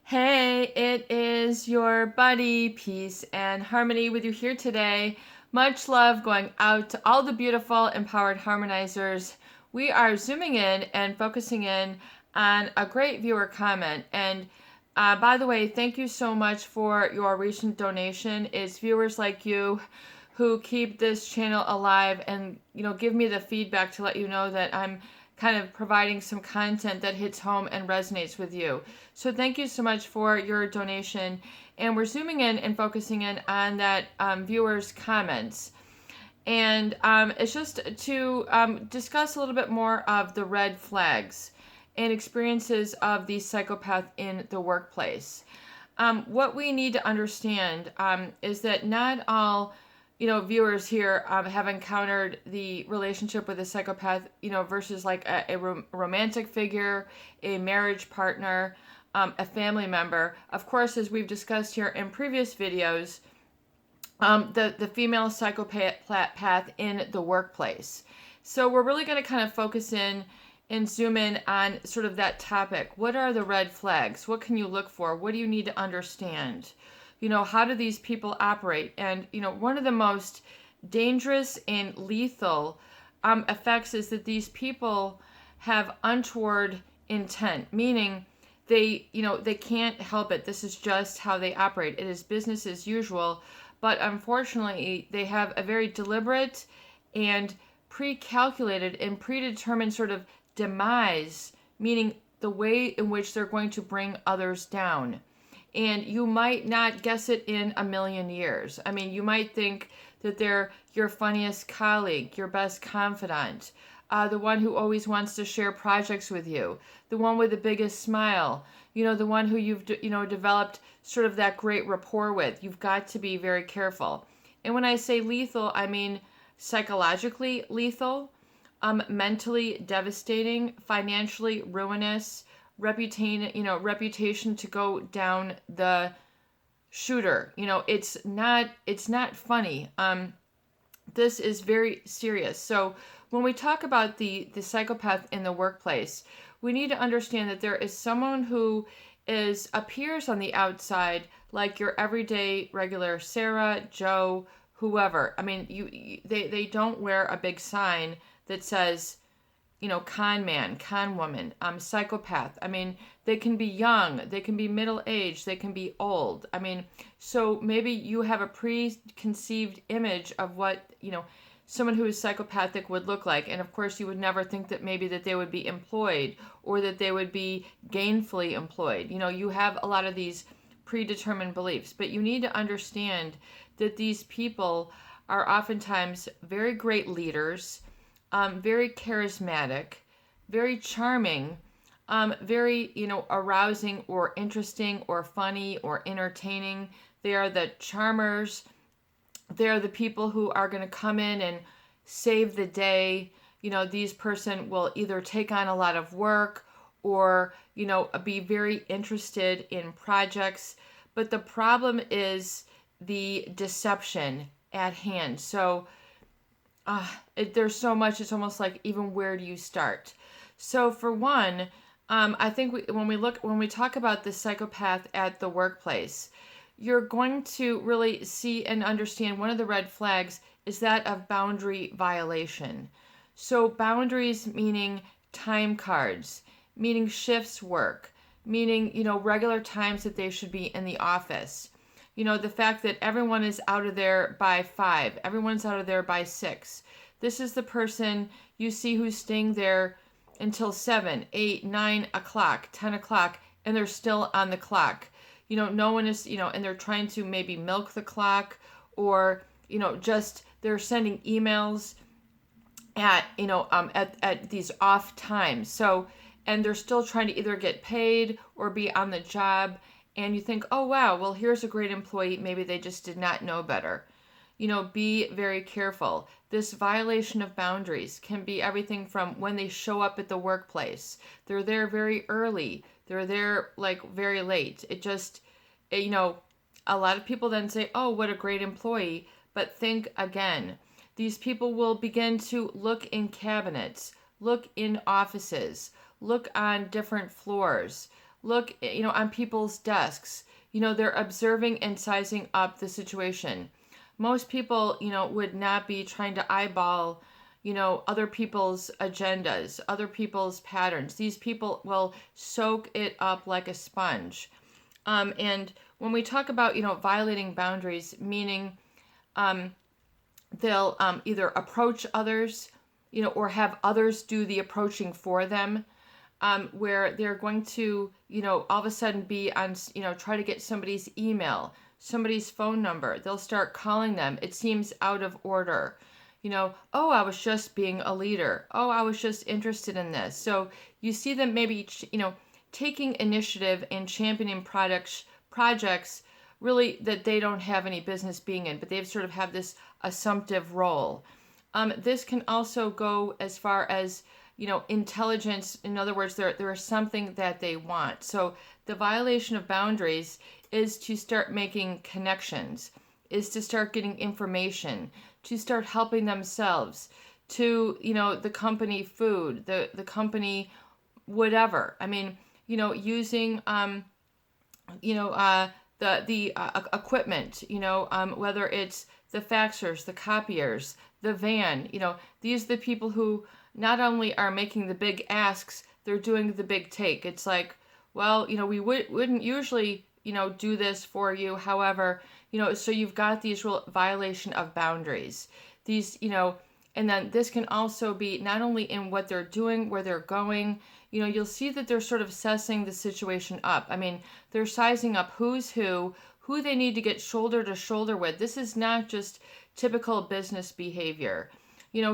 Hey, it is your buddy, Peace and Harmony, with you here today. Much love going out to all the beautiful, empowered harmonizers. We are zooming in and focusing in on a great viewer comment. And by the way, thank you so much for your recent donation. It's viewers like you who keep this channel alive and give me the feedback to let you know that I'm kind of providing some content that hits home and resonates with you. So thank you so much for your donation. And we're zooming in and focusing in on that viewer's comments. And it's just to discuss a little bit more of the red flags and experiences of the psychopath in the workplace. What we need to understand is that not all viewers here have encountered the relationship with a psychopath, versus like a romantic figure, a marriage partner, a family member. Of course, as we've discussed here in previous videos, the female psychopath in the workplace. So we're really going to kind of focus in and zoom in on sort of that topic. What are the red flags? What can you look for? What do you need to understand? How do these people operate? And, one of the most dangerous and lethal effects is that these people have untoward intent, meaning they can't help it. This is just how they operate. It is business as usual. But unfortunately, they have a very deliberate and pre-calculated and predetermined sort of demise, meaning the way in which they're going to bring others down. And you might not guess it in a million years. I mean, you might think that they're your funniest colleague, your best confidant, the one who always wants to share projects with you, the one with the biggest smile, the one who you've developed sort of that great rapport with. You've got to be very careful. And when I say lethal, I mean psychologically lethal, mentally devastating, financially ruinous, reputation to go down the shooter. It's not funny. This is very serious. So when we talk about the psychopath in the workplace, we need to understand that there is someone who appears on the outside like your everyday regular Sarah, Joe, whoever. I mean, they don't wear a big sign that says, con man, con woman, psychopath. I mean, they can be young, they can be middle aged, they can be old. I mean, so maybe you have a preconceived image of what, someone who is psychopathic would look like. And of course, you would never think that maybe that they would be employed or that they would be gainfully employed. You have a lot of these predetermined beliefs, but you need to understand that these people are oftentimes very great leaders, very charismatic, very charming, very, arousing or interesting or funny or entertaining. They are the charmers. They're the people who are going to come in and save the day. These person will either take on a lot of work or, be very interested in projects. But the problem is the deception at hand. So there's so much, it's almost like, even where do you start? So for one, I think when we talk about the psychopath at the workplace, you're going to really see and understand one of the red flags is that of boundary violation. So boundaries meaning time cards, meaning shifts work, meaning, regular times that they should be in the office. The fact that everyone is out of there by 5, everyone's out of there by 6. This is the person you see who's staying there until 7, 8, 9 o'clock, 10 o'clock, and they're still on the clock. No one is, and they're trying to maybe milk the clock, or, just they're sending emails at, at these off times. So, and they're still trying to either get paid or be on the job. And you think, oh, wow, well, here's a great employee. Maybe they just did not know better. Be very careful. This violation of boundaries can be everything from when they show up at the workplace. They're there very early. They're there like very late. It just, a lot of people then say, oh, what a great employee. But think again. These people will begin to look in cabinets, look in offices, look on different floors, look, on people's desks. They're observing and sizing up the situation. Most people, would not be trying to eyeball, other people's agendas, other people's patterns. These people will soak it up like a sponge. And when we talk about, violating boundaries, meaning they'll either approach others, or have others do the approaching for them, where they're going to, all of a sudden be on, try to get somebody's email, somebody's phone number. They'll start calling them. It seems out of order. Oh, I was just being a leader. Oh, I was just interested in this. So you see them maybe, taking initiative and championing projects really that they don't have any business being in, but they've sort of have this assumptive role. This can also go as far as, intelligence. In other words, there is something that they want. So the violation of boundaries is to start making connections, is to start getting information, to start helping themselves, to, the company food, the company whatever. I mean, using, the equipment, whether it's the faxers, the copiers, the van, these are the people who not only are making the big asks, they're doing the big take. It's like, well, we wouldn't usually, do this for you. However, so you've got these real violation of boundaries. These, and then this can also be not only in what they're doing, where they're going, you'll see that they're sort of assessing the situation up. I mean, they're sizing up who's who they need to get shoulder to shoulder with. This is not just typical business behavior.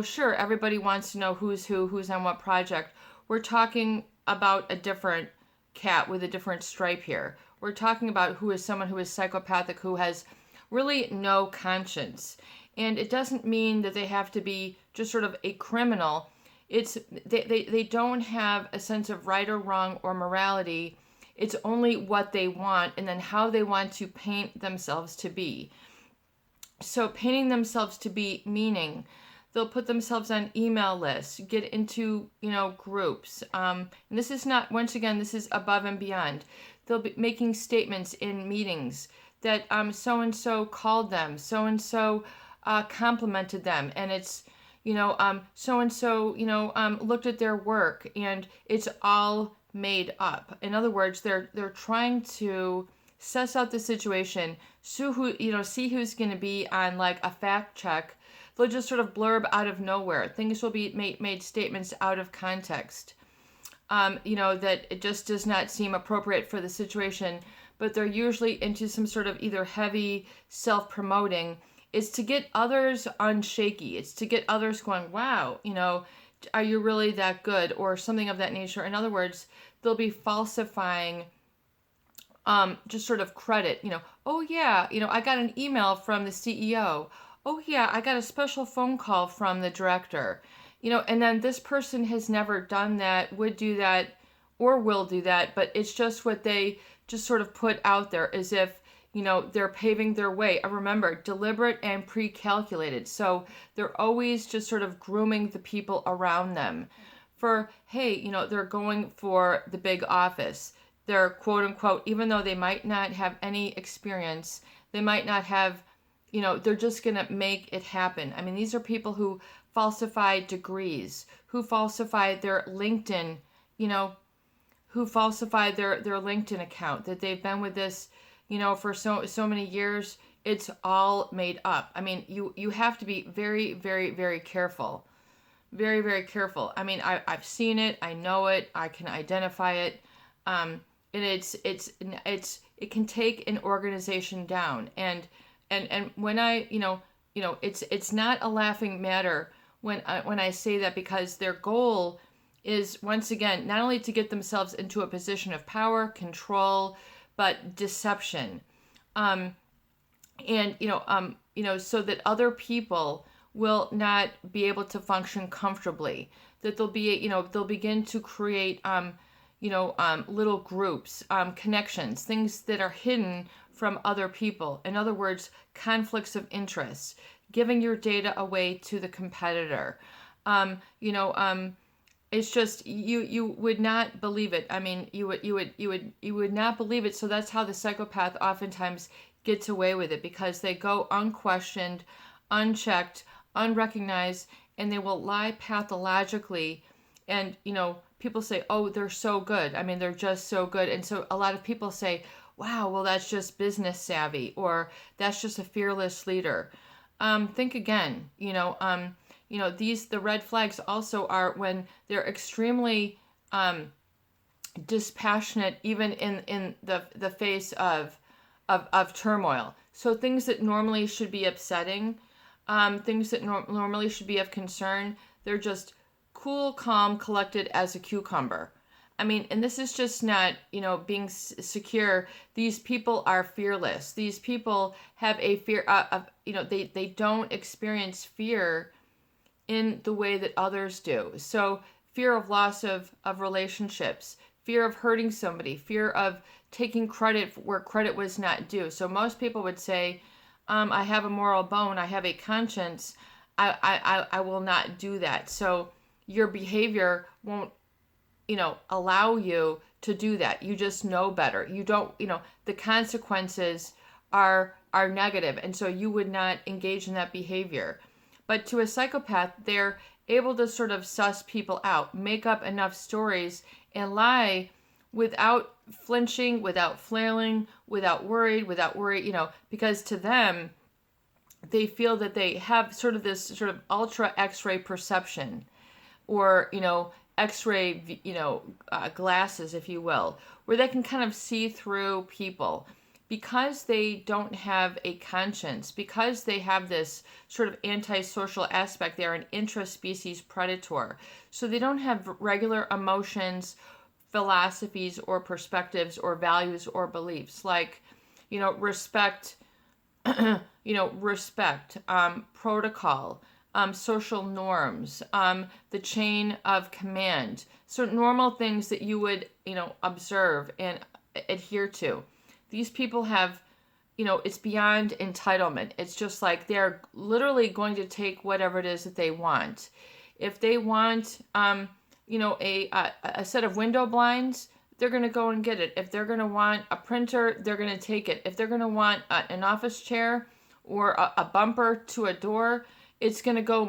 Sure, everybody wants to know who's who, who's on what project. We're talking about a different cat with a different stripe here. We're talking about who is someone who is psychopathic, who has really no conscience. And it doesn't mean that they have to be just sort of a criminal. It's they don't have a sense of right or wrong or morality. It's only what they want and then how they want to paint themselves to be. So painting themselves to be meaning, they'll put themselves on email lists, get into, groups. And this is not, once again, this is above and beyond. They'll be making statements in meetings that so-and-so called them, so-and-so complimented them, and it's, so-and-so, looked at their work, and it's all made up. In other words, they're trying to suss out the situation, see who's going to be on like a fact check. They'll just sort of blurb out of nowhere. Things will be made statements out of context, that it just does not seem appropriate for the situation, but they're usually into some sort of either heavy self-promoting. It's to get others unshaky. It's to get others going, wow, are you really that good? Or something of that nature. In other words, they'll be falsifying just sort of credit. Oh yeah, I got an email from the CEO. Oh yeah, I got a special phone call from the director. And then this person has never done that, would do that, or will do that, but it's just what they just sort of put out there as if, they're paving their way. Remember, deliberate and pre-calculated. So they're always just sort of grooming the people around them for, hey, they're going for the big office. They're quote unquote, even though they might not have any experience, they might not have, they're just going to make it happen. I mean, these are people who falsify degrees, who falsify their LinkedIn, who falsify their LinkedIn account, that they've been with this, for so many years. It's all made up. I mean, you have to be very, very, very careful. Very, very careful. I mean, I've seen it. I know it. I can identify it. And it can take an organization down. And when I, it's not a laughing matter when I say that, because their goal is, once again, not only to get themselves into a position of power, control, but deception. And, so that other people will not be able to function comfortably, that they'll begin to create, little groups, connections, things that are hidden from other people. In other words, conflicts of interest, giving your data away to the competitor, it's just you would not believe it. I mean, you would not believe it. So that's how the psychopath oftentimes gets away with it, because they go unquestioned, unchecked, unrecognized, and they will lie pathologically. And people say, "Oh, they're so good." I mean, they're just so good. And so a lot of people say, "Wow, well, that's just business savvy," or "That's just a fearless leader." Think again. These the red flags also are when they're extremely dispassionate, even in the face of turmoil. So things that normally should be upsetting, things that normally should be of concern, they're just cool, calm, collected as a cucumber. I mean, and this is just not, being secure. These people are fearless. These people have a fear of, they don't experience fear in the way that others do. So fear of loss of relationships, fear of hurting somebody, fear of taking credit where credit was not due. So most people would say, I have a moral bone, I have a conscience, I will not do that. So your behavior won't, allow you to do that. You just know better. You don't, the consequences are negative, and so you would not engage in that behavior. But to a psychopath, they're able to sort of suss people out, make up enough stories, and lie without flinching, without flailing, without worry, because to them, they feel that they have sort of this sort of ultra X-ray perception, or, X-ray, glasses, if you will, where they can kind of see through people. Because they don't have a conscience, because they have this sort of antisocial aspect, they're an intraspecies predator. So they don't have regular emotions, philosophies, or perspectives, or values, or beliefs, like, respect, respect, protocol, social norms, the chain of command. So normal things that you would, observe and adhere to. These people have, it's beyond entitlement. It's just like they're literally going to take whatever it is that they want. If they want, a set of window blinds, they're going to go and get it. If they're going to want a printer, they're going to take it. If they're going to want an office chair or a bumper to a door, it's going to go,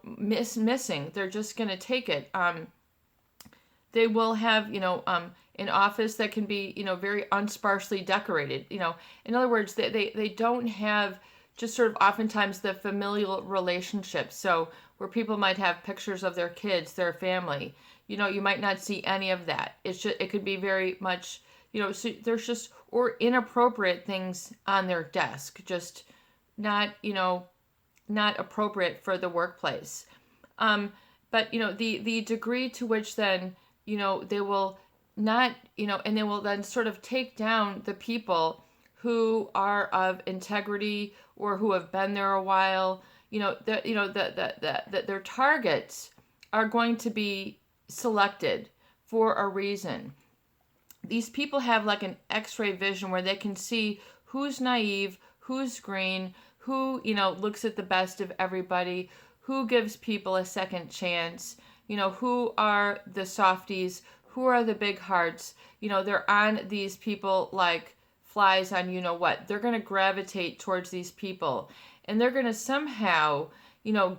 missing. They're just going to take it. They will have, an office that can be, very unsparsely decorated. In other words, they don't have just sort of oftentimes the familial relationships. So where people might have pictures of their kids, their family, you might not see any of that. It could be very much, so there's just, or inappropriate things on their desk, just not, not appropriate for the workplace. But, the degree to which then, they will not, and they will then sort of take down the people who are of integrity or who have been there a while. Their targets are going to be selected for a reason. These people have like an X-ray vision where they can see who's naive, who's green, who, looks at the best of everybody, who gives people a second chance, who are the softies, who are the big hearts. They're on these people like flies on what. They're going to gravitate towards these people, and they're going to somehow,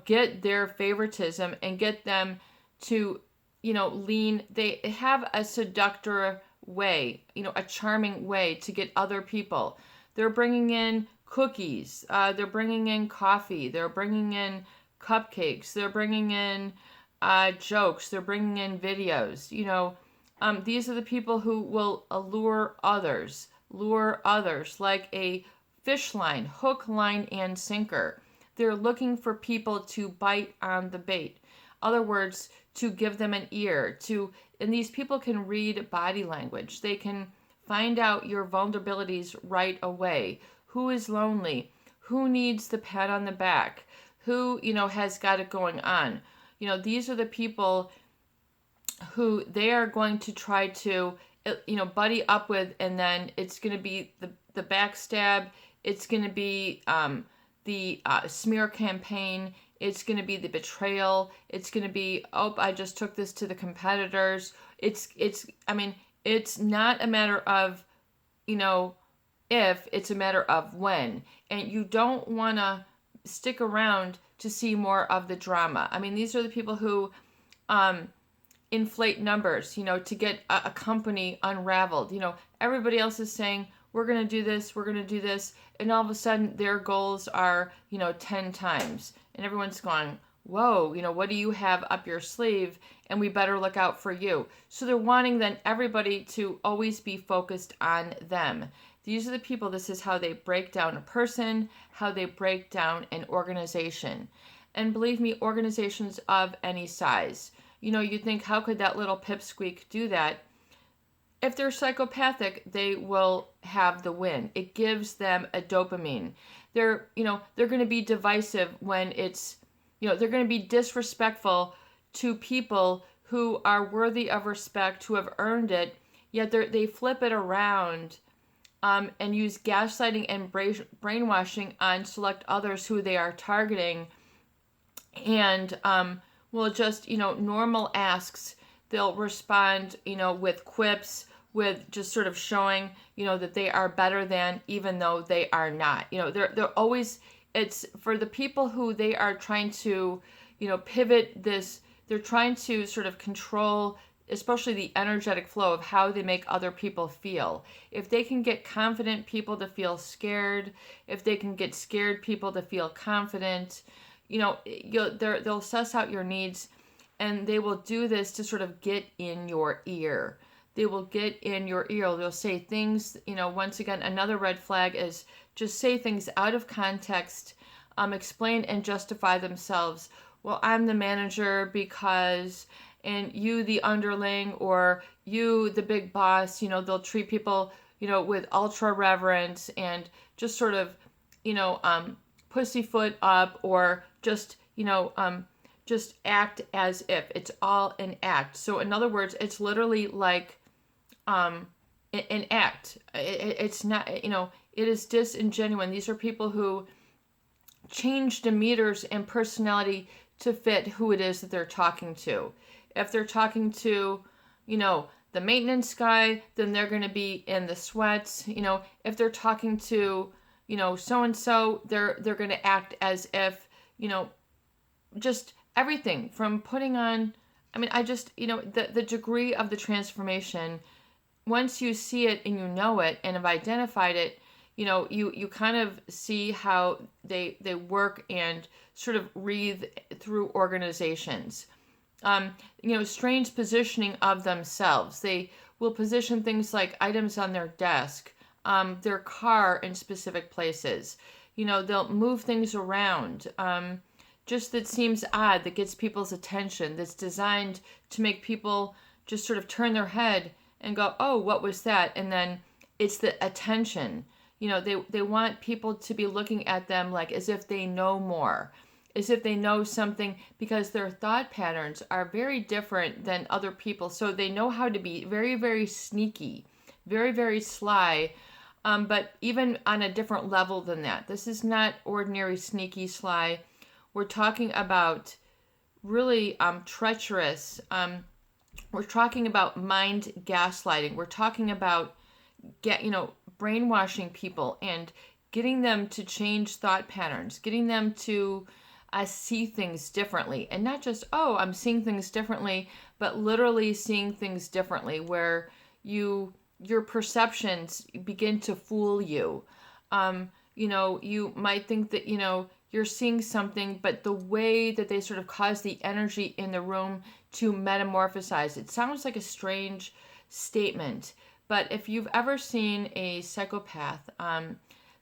get their favoritism and get them to, lean. They have a seductor way, a charming way to get other people. They're bringing in cookies, they're bringing in coffee, they're bringing in cupcakes, they're bringing in jokes, they're bringing in videos. These are the people who will lure others like a fish line, hook, line, and sinker. They're looking for people to bite on the bait. Other words, to give them an ear, and these people can read body language. They can find out your vulnerabilities right away. Who is lonely? Who needs the pat on the back? Who, has got it going on? These are the people who they are going to try to, buddy up with, and then it's going to be the backstab. It's going to be the smear campaign. It's going to be the betrayal. It's going to be, oh, I just took this to the competitors. I mean, it's not a matter of, you know, if, it's a matter of when. And you don't want to stick around to see more of the drama. I mean, these are the people who inflate numbers, to get a company unraveled. Everybody else is saying, we're going to do this, we're going to do this. And all of a sudden, their goals are, 10 times. And everyone's going, whoa, what do you have up your sleeve? And we better look out for you. So they're wanting then everybody to always be focused on them. These are the people, this is how they break down a person, how they break down an organization. And believe me, organizations of any size. You think, how could that little pipsqueak do that? If they're psychopathic, they will have the win. It gives them a dopamine. They're going to be divisive when it's, they're going to be disrespectful to people who are worthy of respect, who have earned it, yet they flip it around and use gaslighting and brainwashing on select others who they are targeting. And will just, normal asks, they'll respond, with quips, with just sort of showing, that they are better than, even though they are not. They're always, it's for the people who they are trying to, pivot this, they're trying to sort of control, especially the energetic flow of how they make other people feel. If they can get confident people to feel scared, if they can get scared people to feel confident, they'll suss out your needs, and they will do this to sort of get in your ear. They will get in your ear. They'll say things, once again, another red flag is just say things out of context, explain and justify themselves. Well, I'm the manager because, and you the underling, or you the big boss. They'll treat people, with ultra reverence and just sort of, pussyfoot up, or just, just act as if it's all an act. So in other words, it's literally like an act. It's not, it is disingenuous. These are people who change demeanors and personality to fit who it is that they're talking to. If they're talking to, the maintenance guy, then they're going to be in the sweats. If they're talking to, so-and-so, they're going to act as if, just everything from putting on, the degree of the transformation, once you see it and you know it and have identified it, you kind of see how they work and sort of breathe through organizations. Strange positioning of themselves. They will position things like items on their desk, their car in specific places. They'll move things around. Just that seems odd, that gets people's attention, that's designed to make people just sort of turn their head and go, oh, what was that? And then it's the attention. They want people to be looking at them like as if they know more, as if they know something, because their thought patterns are very different than other people. So they know how to be very, very sneaky, very, very sly, but even on a different level than that. This is not ordinary sneaky sly. We're talking about really treacherous. We're talking about mind gaslighting. We're talking about brainwashing people and getting them to change thought patterns, getting them to see things differently, and not just, oh, I'm seeing things differently, but literally seeing things differently, where your perceptions begin to fool you. You might think that you're seeing something, but the way that they sort of cause the energy in the room to metamorphosize, it sounds like a strange statement, but if you've ever seen a psychopath,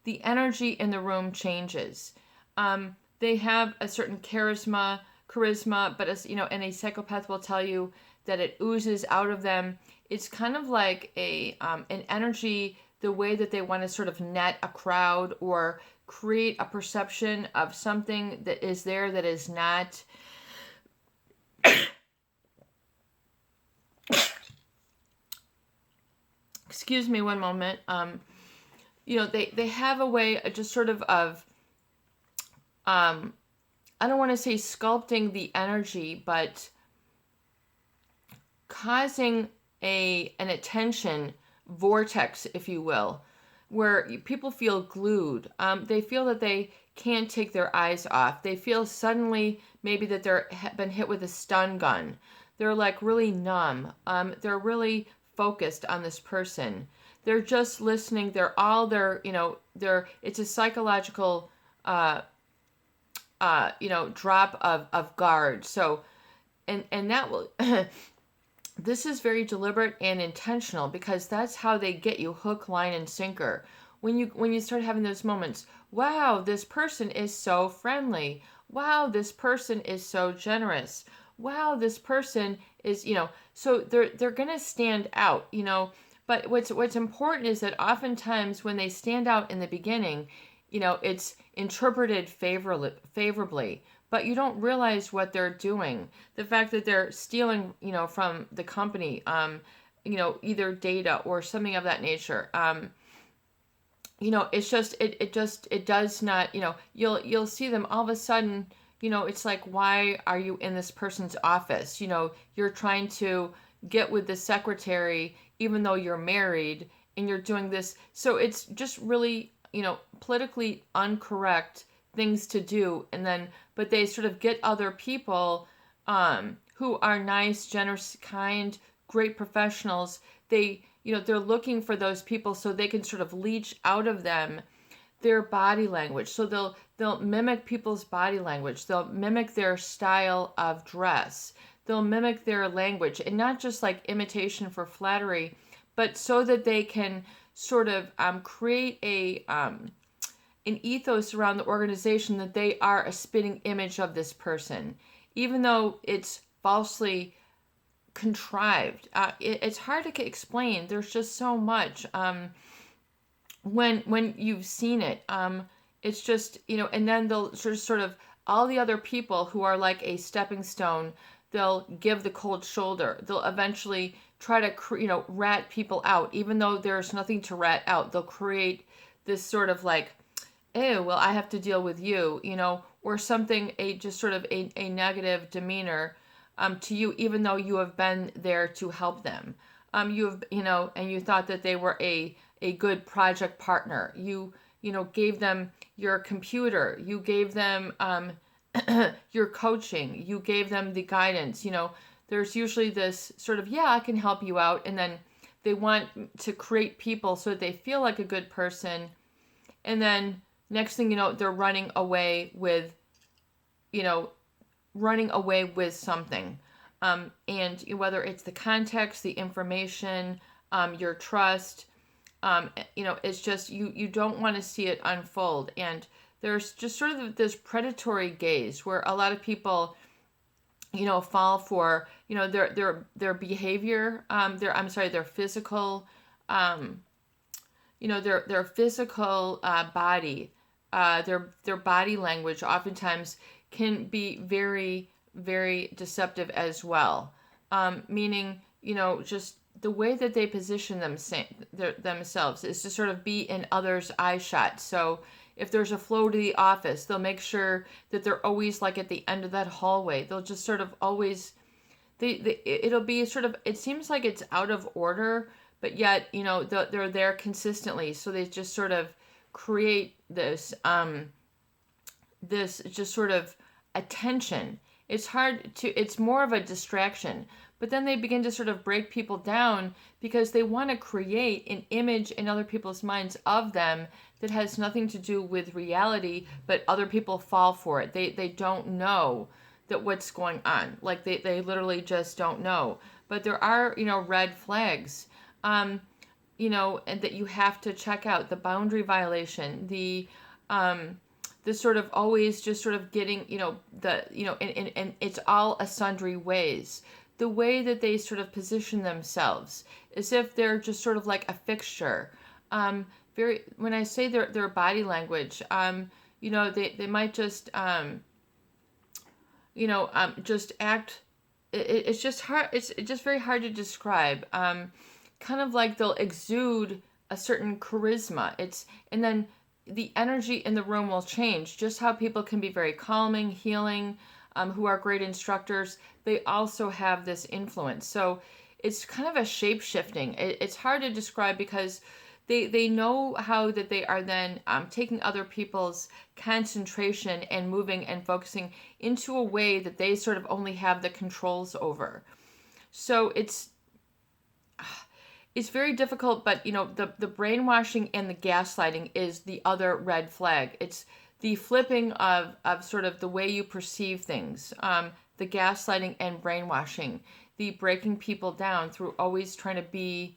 the energy in the room changes. They have a certain charisma, but and a psychopath will tell you that it oozes out of them. It's kind of like an energy, the way that they want to sort of net a crowd or create a perception of something that is there that is not. Excuse me one moment. They have a way just sort of I don't want to say sculpting the energy, but causing an attention vortex, if you will, where people feel glued. They feel that they can't take their eyes off. They feel suddenly maybe that they're been hit with a stun gun. They're like really numb. They're really focused on this person. They're just listening. They're it's a psychological drop of guard. So and that will this is very deliberate and intentional because that's how they get you hook, line, and sinker. When you start having those moments, wow, this person is so friendly. Wow, this person is so generous. Wow, this person is, so they're gonna stand out, But what's important is that oftentimes when they stand out in the beginning, it's interpreted favorably, but you don't realize what they're doing. The fact that they're stealing, from the company, either data or something of that nature. It's just it does not, you'll see them all of a sudden, it's like, why are you in this person's office? You're trying to get with the secretary even though you're married and you're doing this. So it's just really, politically incorrect things to do. And then, but they sort of get other people who are nice, generous, kind, great professionals. They're looking for those people so they can sort of leech out of them their body language. So they'll mimic people's body language. They'll mimic their style of dress. They'll mimic their language, and not just like imitation for flattery, but so that they can sort of create an ethos around the organization that they are a spitting image of this person, even though it's falsely contrived. It's hard to explain. There's just so much. When you've seen it, it's just, and then they'll sort of all the other people who are like a stepping stone, they'll give the cold shoulder. They'll eventually try to, rat people out, even though there's nothing to rat out. They'll create this sort of like, oh, well, I have to deal with you, or something, just sort of a negative demeanor to you, even though you have been there to help them. And you thought that they were a good project partner. You gave them your computer. You gave them your coaching. You gave them the guidance. There's usually this sort of, yeah, I can help you out. And then they want to create people so that they feel like a good person. And then next thing you know, they're running away with something. And whether it's the context, the information, your trust, it's just, you don't want to see it unfold. And there's just sort of this predatory gaze where a lot of people, fall for, their behavior, their physical, their physical body, their body language oftentimes can be very, very deceptive as well. Meaning, just the way that they position themselves is to sort of be in others' eye shot. So if there's a flow to the office, they'll make sure that they're always like at the end of that hallway. They'll just sort of always, it'll be sort of, it seems like it's out of order, but yet, they're there consistently. So they just sort of create this just sort of attention. It's more of a distraction, but then they begin to sort of break people down because they want to create an image in other people's minds of them that has nothing to do with reality, but other people fall for it. They don't know that what's going on. Like they literally just don't know. But there are, red flags, and that you have to check out: the boundary violation, the sort of always just sort of getting, and it's all a sundry ways. The way that they sort of position themselves as if they're just sort of like a fixture. When I say their body language, they might just, just act. It's just hard. It's just very hard to describe. Kind of like they'll exude a certain charisma. And then the energy in the room will change. Just how people can be very calming, healing, who are great instructors, they also have this influence. So it's kind of a shape shifting. It's hard to describe because they know how that they are then taking other people's concentration and moving and focusing into a way that they sort of only have the controls over. So it's very difficult, but the brainwashing and the gaslighting is the other red flag. It's the flipping of sort of the way you perceive things, the gaslighting and brainwashing, the breaking people down through always trying to be,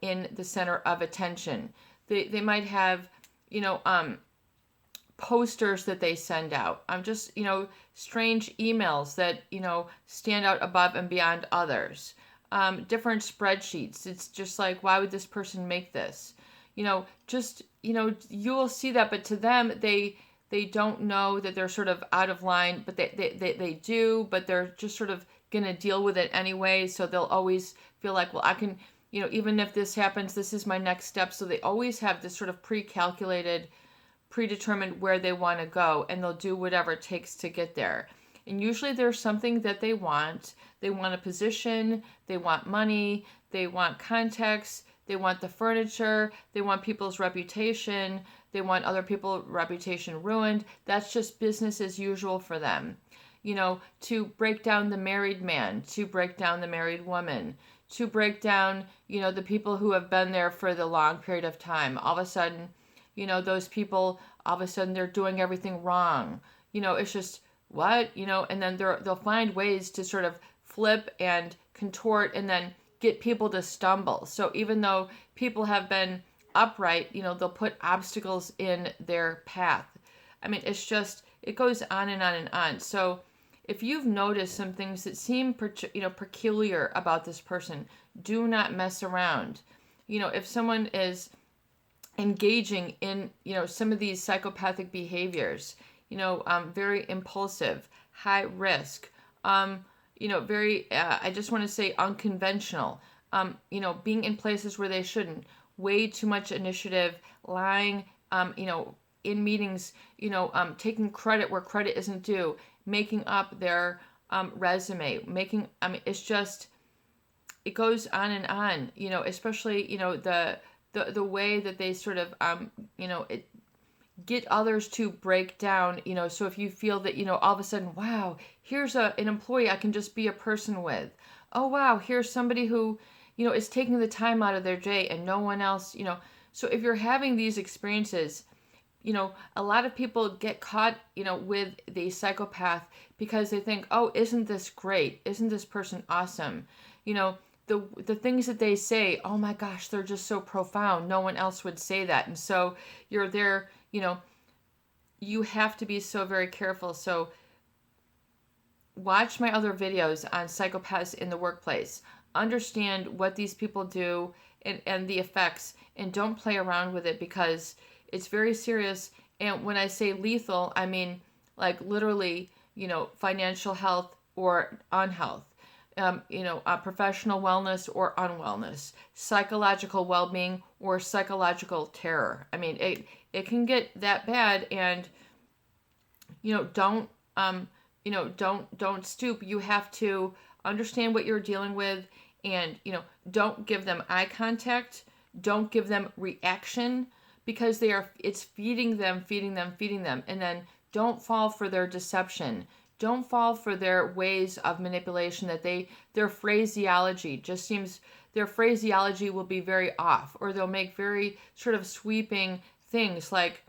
in the center of attention. They might have, posters that they send out. Just, strange emails that, stand out above and beyond others. Different spreadsheets. It's just like, why would this person make this? You will see that, but to them, they don't know that they're sort of out of line, but they do, but they're just sort of going to deal with it anyway. So they'll always feel like, well, I can, even if this happens, this is my next step. So they always have this sort of pre-calculated, predetermined where they want to go, and they'll do whatever it takes to get there. And usually there's something that they want. They want a position, they want money, they want context, they want the furniture, they want people's reputation, they want other people's reputation ruined. That's just business as usual for them. To break down the married man, to break down the married woman, to break down, the people who have been there for the long period of time. All of a sudden, those people, all of a sudden they're doing everything wrong. It's just, what? And then they'll find ways to sort of flip and contort and then get people to stumble. So even though people have been upright, they'll put obstacles in their path. I mean, it goes on and on and on. So if you've noticed some things that seem, peculiar about this person, do not mess around. If someone is engaging in, some of these psychopathic behaviors, very impulsive, high risk, very, I just want to say unconventional, being in places where they shouldn't, way too much initiative, lying, in meetings, taking credit where credit isn't due, making up their resume, it's just, it goes on and on, especially, the way that they sort of, get others to break down, so if you feel that, all of a sudden, wow, here's an employee I can just be a person with. Oh, wow, here's somebody who, is taking the time out of their day and no one else, So if you're having these experiences, a lot of people get caught, with the psychopath because they think, oh, isn't this great? Isn't this person awesome? The things that they say, oh my gosh, they're just so profound. No one else would say that. And so you're there, you have to be so very careful. So watch my other videos on psychopaths in the workplace. Understand what these people do and the effects, and don't play around with it because it's very serious. And when I say lethal, I mean like literally, financial health or unhealth. Professional wellness or unwellness, psychological well-being or psychological terror. I mean, it can get that bad, and don't stoop. You have to understand what you're dealing with, and don't give them eye contact. Don't give them reaction, because it's feeding them, and then don't fall for their deception. Don't fall for their ways of manipulation, that their phraseology just seems, their phraseology will be very off, or they'll make very sort of sweeping things like,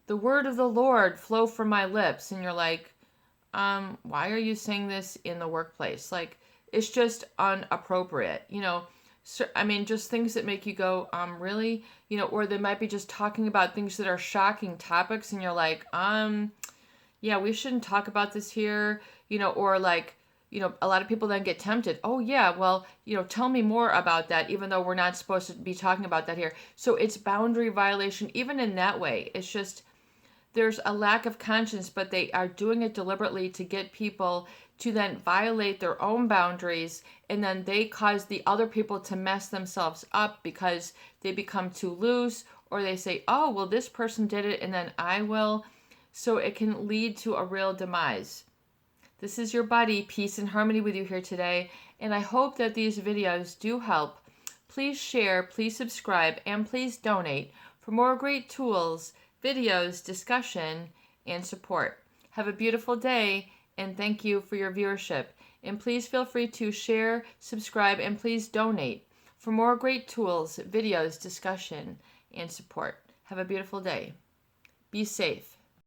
the word of the Lord flow from my lips. And you're like, why are you saying this in the workplace? Like, it's just inappropriate, So, just things that make you go, really? Or they might be just talking about things that are shocking topics, and you're like, yeah, we shouldn't talk about this here, or like, a lot of people then get tempted. Oh yeah, well, tell me more about that, even though we're not supposed to be talking about that here. So it's boundary violation, even in that way. It's just, there's a lack of conscience, but they are doing it deliberately to get people to then violate their own boundaries, and then they cause the other people to mess themselves up because they become too loose, or they say, oh, well, this person did it and then I will. So it can lead to a real demise. This is your buddy, Peace and Harmony, with you here today, and I hope that these videos do help. Please share, please subscribe, and please donate for more great tools, videos, discussion, and support. Have a beautiful day, and thank you for your viewership. And please feel free to share, subscribe, and please donate for more great tools, videos, discussion, and support. Have a beautiful day. Be safe.